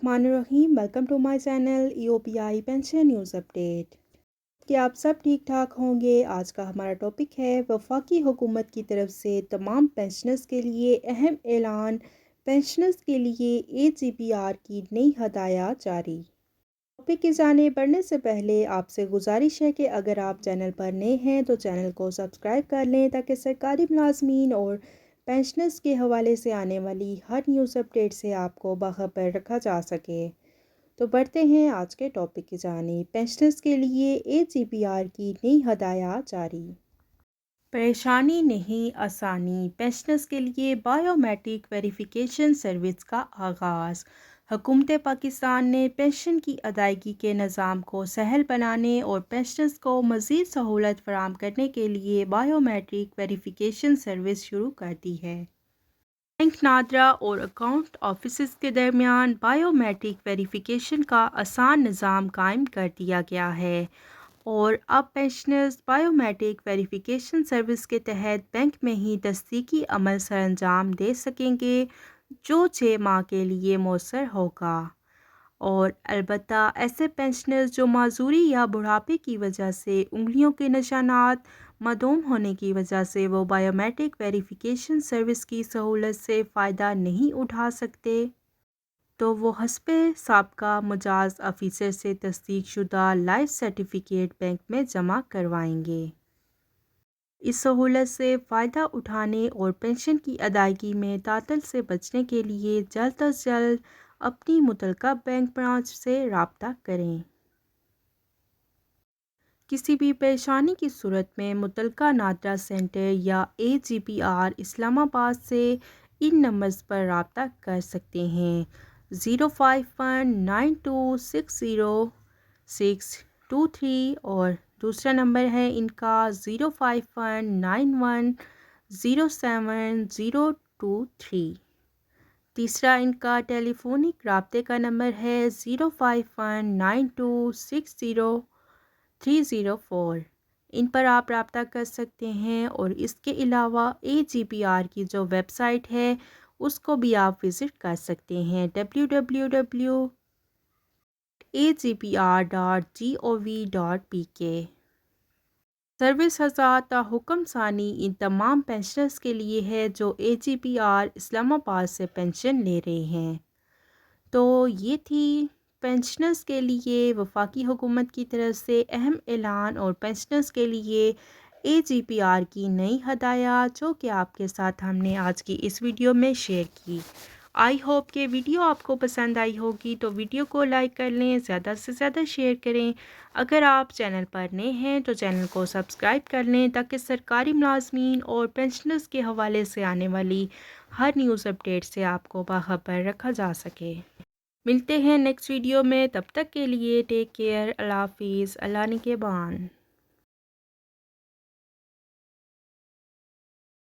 الرحمن الرحیم، welcome to my channel EOPI pension news update. کہ آپ سب ٹھیک ٹھاک ہوں گے۔ آج کا ہمارا ٹاپک ہے وفاقی حکومت کی طرف سے تمام پینشنرز کے لیے اہم اعلان، پینشنرز کے لیے AGPR کی نئی ہدایات جاری۔ ٹاپک کی جانب بڑھنے سے پہلے آپ سے گزارش ہے کہ اگر آپ چینل پر نئے ہیں تو چینل کو سبسکرائب کر لیں تاکہ سرکاری ملازمین اور پینشنرز کے حوالے سے آنے والی ہر نیوز اپڈیٹ سے آپ کو باخبر رکھا جا سکے۔ تو بڑھتے ہیں آج کے ٹاپک کی جانب۔ پینشنرز کے لیے AGPR کی نئی ہدایات جاری۔ پریشانی نہیں آسانی، پینشنرز کے لیے بائیو میٹرک ویریفیکیشن سروس کا آغاز۔ حکومت پاکستان نے پینشن کی ادائیگی کے نظام کو سہل بنانے اور پینشنرز کو مزید سہولت فراہم کرنے کے لیے بائیو میٹرک ویریفیکیشن سروس شروع کر دی ہے۔ بینک نادرہ اور اکاؤنٹ آفیسز کے درمیان بائیو میٹرک ویریفیکیشن کا آسان نظام قائم کر دیا گیا ہے اور اب pensioners biometric verification service کے تحت بینک میں ہی تصدیقی عمل سر انجام دے سکیں گے جو 6 ماہ کے لیے مؤثر ہوگا، اور البتہ ایسے پینشنرز جو معذوری یا بڑھاپے کی وجہ سے انگلیوں کے نشانات معدوم ہونے کی وجہ سے وہ بائیو میٹرک ویریفیکیشن سروس کی سہولت سے فائدہ نہیں اٹھا سکتے، تو وہ حسب سابقہ مجاز آفیسر سے تصدیق شدہ لائف سرٹیفکیٹ بینک میں جمع کروائیں گے۔ اس سہولت سے فائدہ اٹھانے اور پینشن کی ادائیگی میں تعطل سے بچنے کے لیے جلد از جلد اپنی متعلقہ بینک برانچ سے رابطہ کریں۔ کسی بھی پریشانی کی صورت میں متعلقہ نادرہ سینٹر یا AGPR اسلام آباد سے ان نمبرز پر رابطہ کر سکتے ہیں: 05192600623 اور دوسرا نمبر ہے ان کا 05191070023۔ تیسرا ان کا ٹیلی فونک رابطے کا نمبر ہے 05192600304۔ ان پر آپ رابطہ کر سکتے ہیں، اور اس کے علاوہ AGPR کی جو ویب سائٹ ہے اس کو بھی آپ وزٹ کر سکتے ہیں www.agpr.gov.pk۔ سروس تا حکم ثانی ان تمام پینشنرز کے لیے ہے جو AGPR اسلام آباد سے پینشن لے رہے ہیں۔ تو یہ تھی پینشنرز کے لیے وفاقی حکومت کی طرف سے اہم اعلان اور پینشنرز کے لیے AGPR کی نئی ہدایات، جو کہ آپ کے ساتھ ہم نے آج کی اس ویڈیو میں شیئر کی۔ آئی ہوپ کہ ویڈیو آپ کو پسند آئی ہوگی، تو ویڈیو کو لائک کر لیں، زیادہ سے زیادہ شیئر کریں۔ اگر آپ چینل پر نئے ہیں تو چینل کو سبسکرائب کر لیں تاکہ سرکاری ملازمین اور پینشنرز کے حوالے سے آنے والی ہر نیوز اپڈیٹ سے آپ کو باخبر رکھا جا سکے۔ ملتے ہیں نیکسٹ ویڈیو میں، تب تک کے لیے ٹیک کیئر، اللہ حافظ، اللہ نگہبان۔